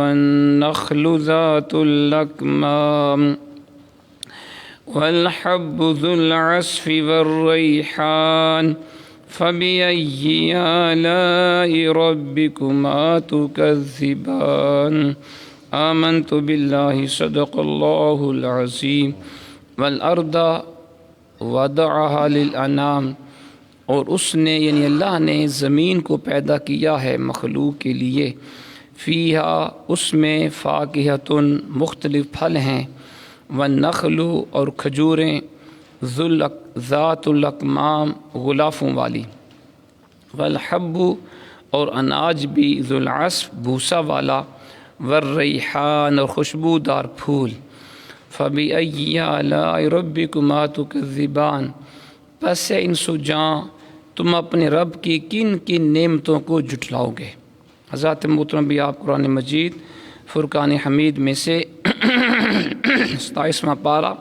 والنخل ذات الأكمام والحب ذو العصف والريحان فبأي آلاء ربكما تكذبان آمنت بالله صدق الله العظيم والأرض وضعها للأنام، اور اس نے یعنی اللہ نے زمین کو پیدا کیا ہے مخلوق کے لیے، فیہا اس میں فاکہۃ مختلف پھل ہیں، والنخل اور کھجوریں، ذات الاکمام غلافوں والی، والحب اور اناج بھی، ذو العصف بھوسا والا، والریحان اور خوشبودار پھول۔ فبأی آلاء ربکما تکذبان، پس اے انسو جاں تم اپنے رب کی کن کن نعمتوں کو جھٹلاؤ گے۔ حضرات محترم بھی آپ قرآن مجید فرقان حمید میں سے 27واں پارہ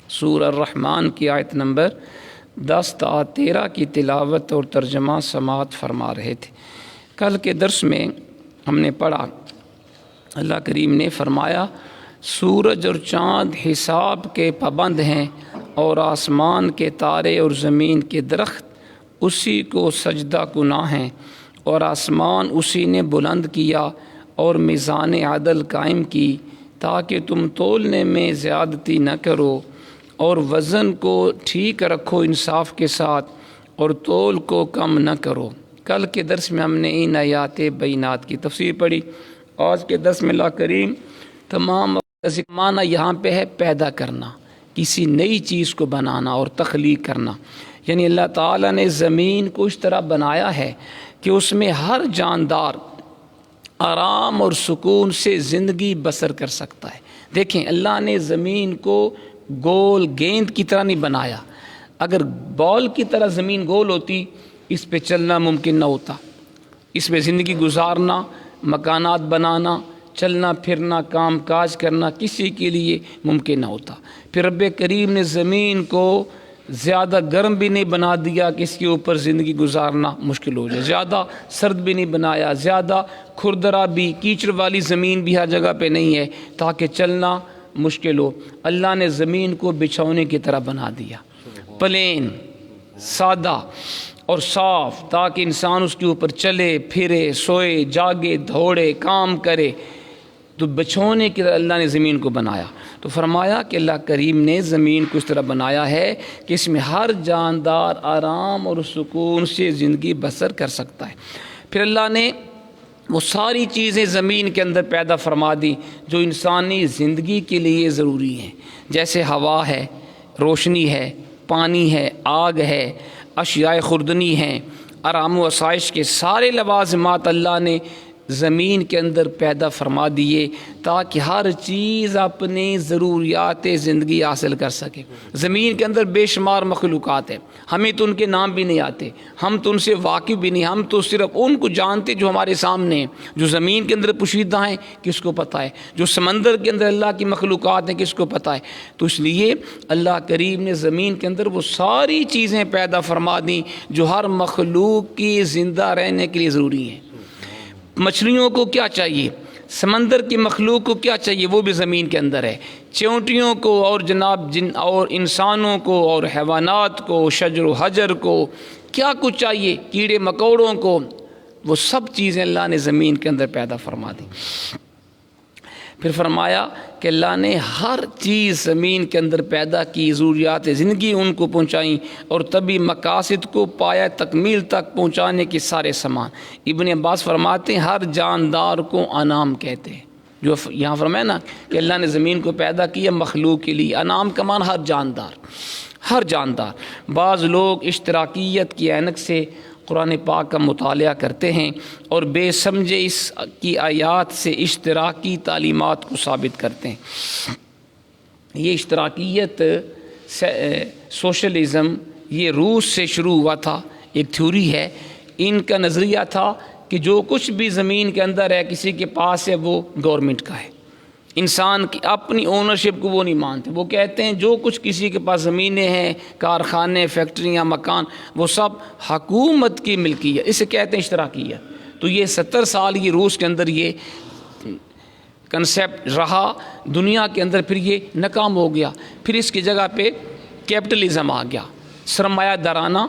سورہ الرحمن کی آیت نمبر 10 تا 13 کی تلاوت اور ترجمہ سماعت فرما رہے تھے۔ کل کے درس میں ہم نے پڑھا، اللہ کریم نے فرمایا سورج اور چاند حساب کے پابند ہیں، اور آسمان کے تارے اور زمین کے درخت اسی کو سجدہ گناہ ہیں، اور آسمان اسی نے بلند کیا اور میزان عدل قائم کی تاکہ تم تولنے میں زیادتی نہ کرو، اور وزن کو ٹھیک رکھو انصاف کے ساتھ، اور تول کو کم نہ کرو۔ کل کے درس میں ہم نے ان آیات بینات کی تفسیر پڑھی۔ آج کے درس میں اللہ کریم تمام معنی یہاں پہ ہے پیدا کرنا، کسی نئی چیز کو بنانا اور تخلیق کرنا، یعنی اللہ تعالیٰ نے زمین کو اس طرح بنایا ہے کہ اس میں ہر جاندار آرام اور سکون سے زندگی بسر کر سکتا ہے۔ دیکھیں اللہ نے زمین کو گول گیند کی طرح نہیں بنایا، اگر بال کی طرح زمین گول ہوتی اس پہ چلنا ممکن نہ ہوتا، اس میں زندگی گزارنا، مکانات بنانا، چلنا پھرنا، کام کاج کرنا کسی کے لیے ممکن نہ ہوتا۔ پھر رب کریم نے زمین کو زیادہ گرم بھی نہیں بنا دیا کہ اس کے اوپر زندگی گزارنا مشکل ہو جائے، زیادہ سرد بھی نہیں بنایا، زیادہ کھردرا بھی کیچڑ والی زمین بھی ہر جگہ پہ نہیں ہے تاکہ چلنا مشکل ہو۔ اللہ نے زمین کو بچھونے کی طرح بنا دیا، پلین، سادہ اور صاف، تاکہ انسان اس کے اوپر چلے پھرے، سوئے جاگے، دوڑے، کام کرے۔ تو بچھونے کی طرح اللہ نے زمین کو بنایا۔ تو فرمایا کہ اللہ کریم نے زمین کو اس طرح بنایا ہے کہ اس میں ہر جاندار آرام اور سکون سے زندگی بسر کر سکتا ہے۔ پھر اللہ نے وہ ساری چیزیں زمین کے اندر پیدا فرما دی جو انسانی زندگی کے لیے ضروری ہیں، جیسے ہوا ہے، روشنی ہے، پانی ہے، آگ ہے، اشیاء خوردنی ہیں، آرام و آسائش کے سارے لوازمات اللہ نے زمین کے اندر پیدا فرما دیے تاکہ ہر چیز اپنی ضروریات زندگی حاصل کر سکے۔ زمین کے اندر بے شمار مخلوقات ہیں، ہمیں تو ان کے نام بھی نہیں آتے، ہم تو ان سے واقف بھی نہیں، ہم تو صرف ان کو جانتے جو ہمارے سامنے ہیں، جو زمین کے اندر پوشیدہ ہیں کس کو پتہ ہے، جو سمندر کے اندر اللہ کی مخلوقات ہیں کس کو پتہ ہے۔ تو اس لیے اللہ کریم نے زمین کے اندر وہ ساری چیزیں پیدا فرما دیں جو ہر مخلوق کی زندہ رہنے کے لیے ضروری ہیں۔ مچھلیوں کو کیا چاہیے، سمندر کی مخلوق کو کیا چاہیے، وہ بھی زمین کے اندر ہے، چیونٹیوں کو اور جناب جن اور انسانوں کو اور حیوانات کو، شجر و حجر کو کیا کچھ چاہیے، کیڑے مکوڑوں کو، وہ سب چیزیں اللہ نے زمین کے اندر پیدا فرما دی۔ پھر فرمایا کہ اللہ نے ہر چیز زمین کے اندر پیدا کی، ضروریات زندگی ان کو پہنچائیں، اور تبھی مقاصد کو پایا تکمیل تک پہنچانے کے سارے سامان۔ ابن عباس فرماتے ہیں ہر جاندار کو انعام کہتے ہیں، جو یہاں فرمایا نا کہ اللہ نے زمین کو پیدا کیا مخلوق کے لیے، انعام کا معنی ہر جاندار، ہر جاندار۔ بعض لوگ اشتراکیت کی عینک سے قرآن پاک کا مطالعہ کرتے ہیں اور بے سمجھے اس کی آیات سے اشتراکی تعلیمات کو ثابت کرتے ہیں۔ یہ اشتراکیت سوشلزم یہ روس سے شروع ہوا تھا، ایک تھیوری ہے۔ ان کا نظریہ تھا کہ جو کچھ بھی زمین کے اندر ہے کسی کے پاس ہے وہ گورنمنٹ کا ہے، انسان کی اپنی اونرشپ کو وہ نہیں مانتے۔ وہ کہتے ہیں جو کچھ کسی کے پاس زمینیں ہیں، کارخانے، فیکٹریاں، مکان، وہ سب حکومت کی ملکیت، اسے کہتے ہیں اشتراکیت۔ تو یہ 70 سال یہ روس کے اندر یہ کنسیپٹ رہا دنیا کے اندر، پھر یہ ناکام ہو گیا، پھر اس کی جگہ پہ کیپٹلزم آ گیا، سرمایہ دارانہ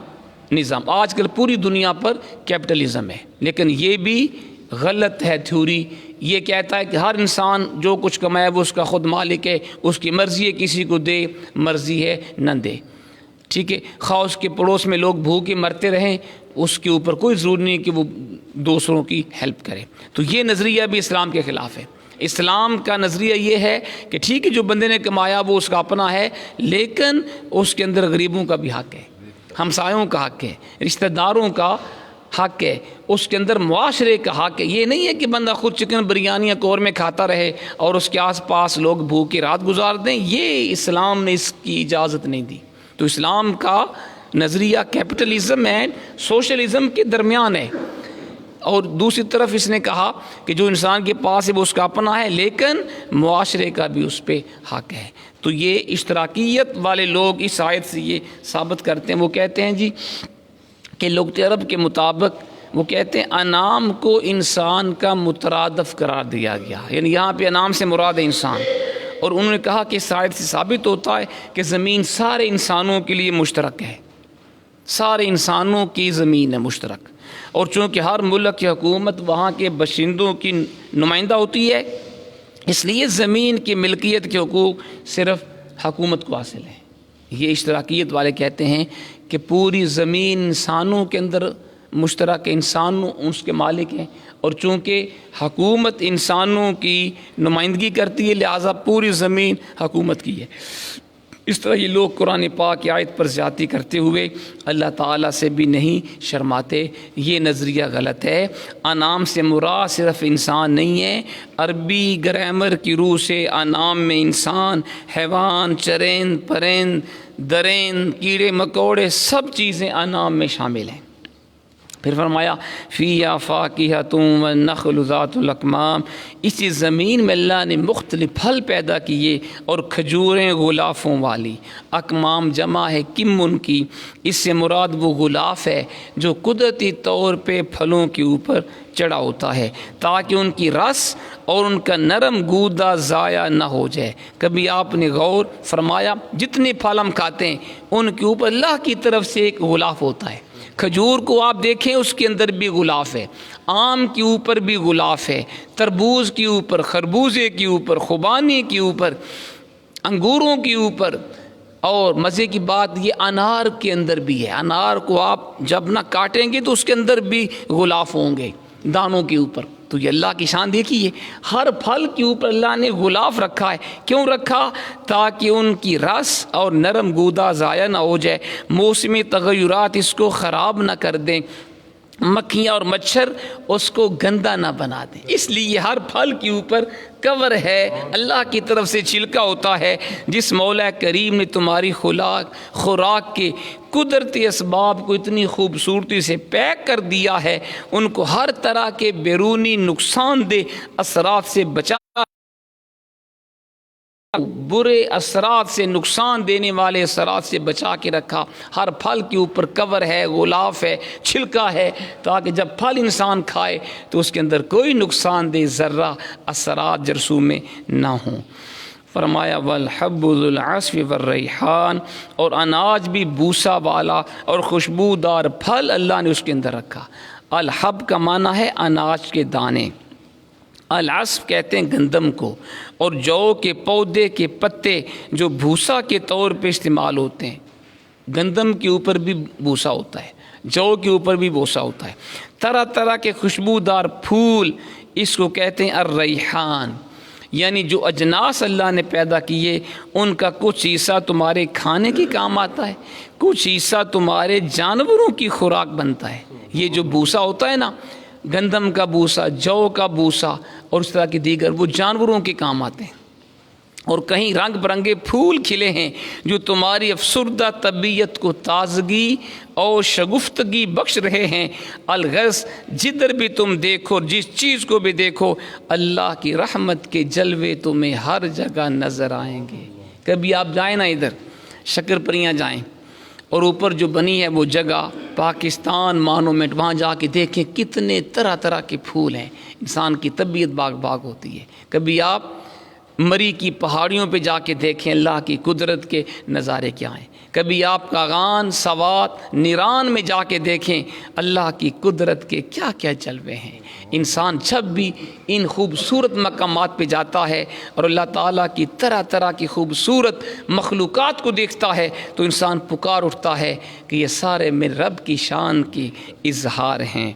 نظام۔ آج کل پوری دنیا پر کیپٹلزم ہے، لیکن یہ بھی غلط ہے تھیوری۔ یہ کہتا ہے کہ ہر انسان جو کچھ کمائے وہ اس کا خود مالک ہے، اس کی مرضی ہے کسی کو دے، مرضی ہے نہ دے، ٹھیک ہے۔ خواہ اس کے پڑوس میں لوگ بھوکے مرتے رہیں، اس کے اوپر کوئی ضرور نہیں کہ وہ دوسروں کی ہیلپ کرے۔ تو یہ نظریہ بھی اسلام کے خلاف ہے۔ اسلام کا نظریہ یہ ہے کہ ٹھیک ہے جو بندے نے کمایا وہ اس کا اپنا ہے، لیکن اس کے اندر غریبوں کا بھی حق ہے، ہمسایوں کا حق ہے، رشتہ داروں کا حق ہے، اس کے اندر معاشرے کا حق ہے۔ یہ نہیں ہے کہ بندہ خود چکن بریانی یا قورمے کھاتا رہے اور اس کے آس پاس لوگ بھوکے رات گزار دیں، یہ اسلام نے اس کی اجازت نہیں دی۔ تو اسلام کا نظریہ کیپٹلزم اینڈ سوشلزم کے درمیان ہے، اور دوسری طرف اس نے کہا کہ جو انسان کے پاس ہے وہ اس کا اپنا ہے، لیکن معاشرے کا بھی اس پہ حق ہے۔ تو یہ اشتراکیت والے لوگ اس آیت سے یہ ثابت کرتے ہیں، وہ کہتے ہیں جی کہ لغت عرب کے مطابق وہ کہتے ہیں انعام کو انسان کا مترادف قرار دیا گیا، یعنی یہاں پہ انعام سے مراد ہے انسان۔ اور انہوں نے کہا کہ اس آیت سے ثابت ہوتا ہے کہ زمین سارے انسانوں کے لیے مشترک ہے، سارے انسانوں کی زمین ہے مشترک، اور چونکہ ہر ملک کی حکومت وہاں کے باشندوں کی نمائندہ ہوتی ہے، اس لیے زمین کی ملکیت کے حقوق صرف حکومت کو حاصل ہیں۔ یہ اشتراکیت والے کہتے ہیں کہ پوری زمین انسانوں کے اندر مشترک، انسان اس کے مالک ہیں، اور چونکہ حکومت انسانوں کی نمائندگی کرتی ہے لہٰذا پوری زمین حکومت کی ہے۔ اس طرح یہ لوگ قرآن پاک کی آیت پر زیادتی کرتے ہوئے اللہ تعالیٰ سے بھی نہیں شرماتے۔ یہ نظریہ غلط ہے۔ انعام سے مراد صرف انسان نہیں ہے، عربی گرامر کی روح سے انعام میں انسان، حیوان، چرند، پرند، درند، کیڑے مکوڑے، سب چیزیں انعام میں شامل ہیں۔ پھر فرمایا فیہا فاکہۃ والنخل ذات الاکمام، اسی زمین میں اللہ نے مختلف پھل پیدا کیے اور کھجوریں غلافوں والی۔ اکمام جمع ہے کمن کی، اس سے مراد وہ غلاف ہے جو قدرتی طور پہ پھلوں کے اوپر چڑھا ہوتا ہے تاکہ ان کی رس اور ان کا نرم گودا ضائع نہ ہو جائے۔ کبھی آپ نے غور فرمایا جتنے پھل ہم کھاتے ہیں ان کے اوپر اللہ کی طرف سے ایک غلاف ہوتا ہے۔ کھجور کو آپ دیکھیں اس کے اندر بھی غلاف ہے، آم کے اوپر بھی غلاف ہے، تربوز کے اوپر، خربوزے کے اوپر، خوبانی کے اوپر، انگوروں کے اوپر، اور مزے کی بات یہ انار کے اندر بھی ہے۔ انار کو آپ جب نہ کاٹیں گے تو اس کے اندر بھی غلاف ہوں گے دانوں کے اوپر۔ تو یہ اللہ کی شان دیکھیے، ہر پھل کے اوپر اللہ نے غلاف رکھا ہے۔ کیوں رکھا؟ تاکہ ان کی رس اور نرم گودا ضائع نہ ہو جائے، موسمی تغیرات اس کو خراب نہ کر دیں، مکھیاں اور مچھر اس کو گندا نہ بنا دیں۔ اس لیے ہر پھل کے اوپر کور ہے، اللہ کی طرف سے چھلکا ہوتا ہے۔ جس مولا کریم نے تمہاری خوراک کے قدرتی اسباب کو اتنی خوبصورتی سے پیک کر دیا ہے، ان کو ہر طرح کے بیرونی نقصان دہ اثرات سے بچا، برے اثرات سے، نقصان دینے والے اثرات سے بچا کے رکھا۔ ہر پھل کے اوپر کور ہے، غلاف ہے، چھلکا ہے، تاکہ جب پھل انسان کھائے تو اس کے اندر کوئی نقصان دہ ذرہ اثرات جرثوم میں نہ ہوں۔ فرمایا والحب ذو العصف والریحان، اور اناج بھی بوسا والا اور خوشبودار پھل اللہ نے اس کے اندر رکھا۔ الحب کا معنی ہے اناج کے دانے، العصف کہتے ہیں گندم کو، اور جو کے پودے کے پتے جو بھوسا کے طور پہ استعمال ہوتے ہیں۔ گندم کے اوپر بھی بھوسا ہوتا ہے، جو کے اوپر بھی بھوسا ہوتا ہے۔ طرح طرح کے خوشبودار پھول، اس کو کہتے ہیں الریحان، یعنی جو اجناس اللہ نے پیدا کیے ان کا کچھ حصہ تمہارے کھانے کے کام آتا ہے، کچھ حصہ تمہارے جانوروں کی خوراک بنتا ہے۔ یہ جو بھوسا ہوتا ہے نا، گندم کا بھوسا، جو کا بھوسا اور اس طرح کے دیگر، وہ جانوروں کے کام آتے ہیں۔ اور کہیں رنگ برنگے پھول کھلے ہیں جو تمہاری افسردہ طبیعت کو تازگی اور شگفتگی بخش رہے ہیں۔ الغرض جدھر بھی تم دیکھو، جس چیز کو بھی دیکھو، اللہ کی رحمت کے جلوے تمہیں ہر جگہ نظر آئیں گے۔ کبھی آپ جائیں نا ادھر شکر پریاں جائیں، اور اوپر جو بنی ہے وہ جگہ پاکستان مانومنٹ، وہاں جا کے دیکھیں کتنے طرح طرح کے پھول ہیں، انسان کی طبیعت باغ باغ ہوتی ہے۔ کبھی آپ مری کی پہاڑیوں پہ جا کے دیکھیں اللہ کی قدرت کے نظارے کیا ہیں، کبھی آپ کاغان، سوات، نیران میں جا کے دیکھیں اللہ کی قدرت کے کیا کیا جلوے ہیں۔ انسان جب بھی ان خوبصورت مقامات پہ جاتا ہے اور اللہ تعالیٰ کی طرح طرح کی خوبصورت مخلوقات کو دیکھتا ہے تو انسان پکار اٹھتا ہے کہ یہ سارے میرے رب کی شان کی اظہار ہیں۔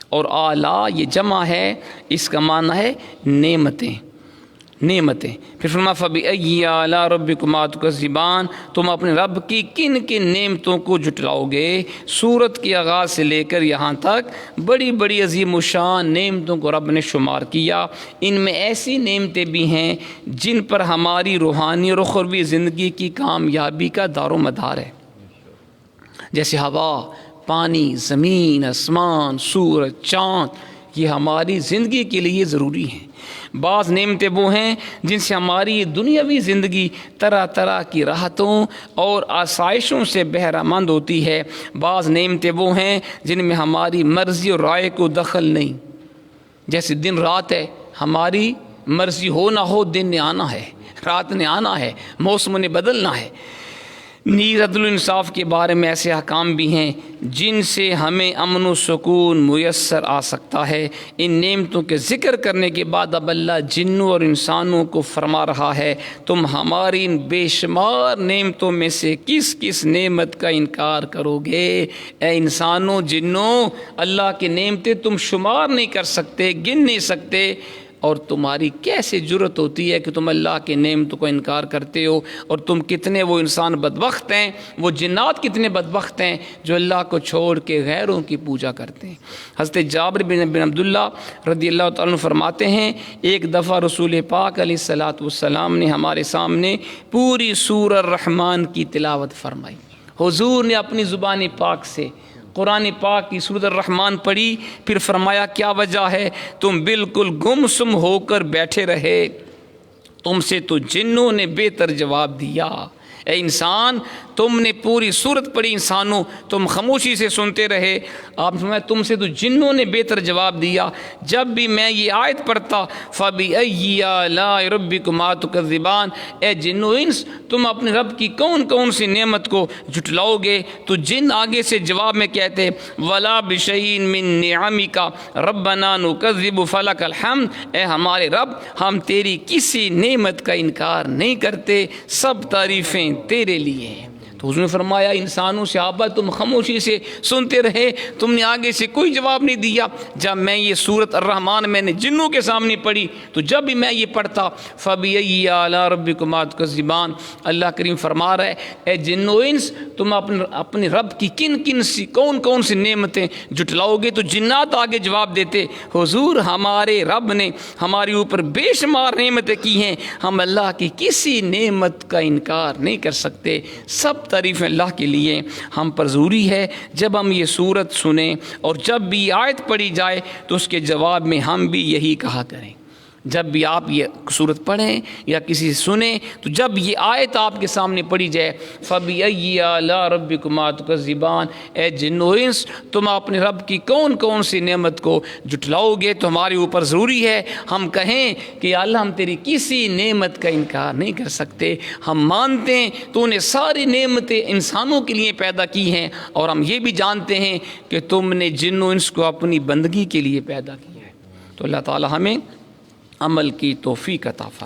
اور آلا یہ جمع ہے، اس کا معنی ہے نعمتیں، نعمتیں۔ پھر فرمایا فَبِأَيِّ آلَاءِ رَبِّكُمَا تُكَذِّبَانِ، تم اپنے رب کی کن کن نعمتوں کو جھٹلاؤ گے۔ سورت کے آغاز سے لے کر یہاں تک بڑی بڑی عظیم الشان نعمتوں کو رب نے شمار کیا۔ ان میں ایسی نعمتیں بھی ہیں جن پر ہماری روحانی اور اخروی زندگی کی کامیابی کا دار و مدار ہے، جیسے ہوا، پانی، زمین، آسمان، سورج، چاند، یہ ہماری زندگی کے لیے ضروری ہیں۔ بعض نعمتیں وہ ہیں جن سے ہماری دنیاوی زندگی طرح طرح کی راحتوں اور آسائشوں سے بہرہ مند ہوتی ہے۔ بعض نعمتیں وہ ہیں جن میں ہماری مرضی اور رائے کو دخل نہیں، جیسے دن رات ہے، ہماری مرضی ہو نہ ہو دن نے آنا ہے، رات نے آنا ہے، موسم نے بدلنا ہے۔ نیز عدل و انصاف کے بارے میں ایسے احکام بھی ہیں جن سے ہمیں امن و سکون میسر آ سکتا ہے۔ ان نعمتوں کے ذکر کرنے کے بعد اب اللہ جنوں اور انسانوں کو فرما رہا ہے تم ہماری ان بے شمار نعمتوں میں سے کس کس نعمت کا انکار کرو گے۔ اے انسانوں، جنوں، اللہ کی نعمتیں تم شمار نہیں کر سکتے، گن نہیں سکتے، اور تمہاری کیسے جرت ہوتی ہے کہ تم اللہ کے نعمتوں کو انکار کرتے ہو؟ اور تم کتنے وہ انسان بدبخت ہیں، وہ جنات کتنے بدبخت ہیں جو اللہ کو چھوڑ کے غیروں کی پوجا کرتے ہیں۔ حضرت جابر بن عبداللہ رضی اللہ تعالیٰ عنہ فرماتے ہیں ایک دفعہ رسول پاک علیہ الصلاۃ والسلام نے ہمارے سامنے پوری سورہ الرحمن کی تلاوت فرمائی۔ حضور نے اپنی زبان پاک سے قرآن پاک کی سورۃ الرحمن پڑھی، پھر فرمایا کیا وجہ ہے تم بالکل گم سم ہو کر بیٹھے رہے، تم سے تو جنوں نے بہتر جواب دیا۔ اے انسان، تم نے پوری سورت پڑھی، انسانوں تم خاموشی سے سنتے رہے، آپ نے فرمایا تم سے تو جنوں نے بہتر جواب دیا۔ جب بھی میں یہ آیت پڑھتا فَبِأَيِّ آلَاءِ رَبِّكُمَا تُكَذِّبَانِ، اے جن و انس تم اپنے رب کی کون کون سی نعمت کو جھٹلاؤ گے، تو جن آگے سے جواب میں کہتے وَلَا بِشَيْءٍ مِّن نِّعَمِكَ رَبَّنَا نُكَذِّبُ فَلَكَ الْحَمْدُ، اے ہمارے رب ہم تیری کسی نعمت کا انکار نہیں کرتے، سب تعریفیں تیرے لیے ہیں۔ تو حضور نے فرمایا انسانوں صحابہ تم خاموشی سے سنتے رہے، تم نے آگے سے کوئی جواب نہیں دیا۔ جب میں یہ سورۃ الرحمن میں نے جنوں کے سامنے پڑھی تو جب بھی میں یہ پڑھتا فَبِأَيِّ آلَاءِ رَبِّكُمَا تُكَذِّبَانِ، اللہ کریم فرما رہا ہے اے جن و انس تم اپنے رب کی کن کن سی کون کون سی نعمتیں جھٹلاؤ گے۔ تو جنات آگے جواب دیتے حضور ہمارے رب نے ہمارے اوپر بے شمار نعمتیں کی ہیں، ہم اللہ کی کسی نعمت کا انکار نہیں کر سکتے، سب تعریفیں اللہ کے لیے۔ ہم پر ضروری ہے جب ہم یہ سورت سنیں اور جب بھی یہ آیت پڑھی جائے تو اس کے جواب میں ہم بھی یہی کہا کریں۔ جب بھی آپ یہ سورت پڑھیں یا کسی سے سنیں تو جب یہ آیت آپ کے سامنے پڑھی جائے فَبِأَيِّ آلَاءِ رَبِّكُمَا تُكَذِّبَانِ، اے جن و انس تم اپنے رب کی کون کون سی نعمت کو جھٹلاؤ گے، تو ہمارے اوپر ضروری ہے ہم کہیں کہ یا اللہ ہم تیری کسی نعمت کا انکار نہیں کر سکتے، ہم مانتے ہیں تو نے ساری نعمتیں انسانوں کے لیے پیدا کی ہیں، اور ہم یہ بھی جانتے ہیں کہ تم نے جن و انس کو اپنی بندگی کے لیے پیدا کیا ہے۔ تو اللہ تعالی ہمیں عمل کی توفیق عطا فرمائے۔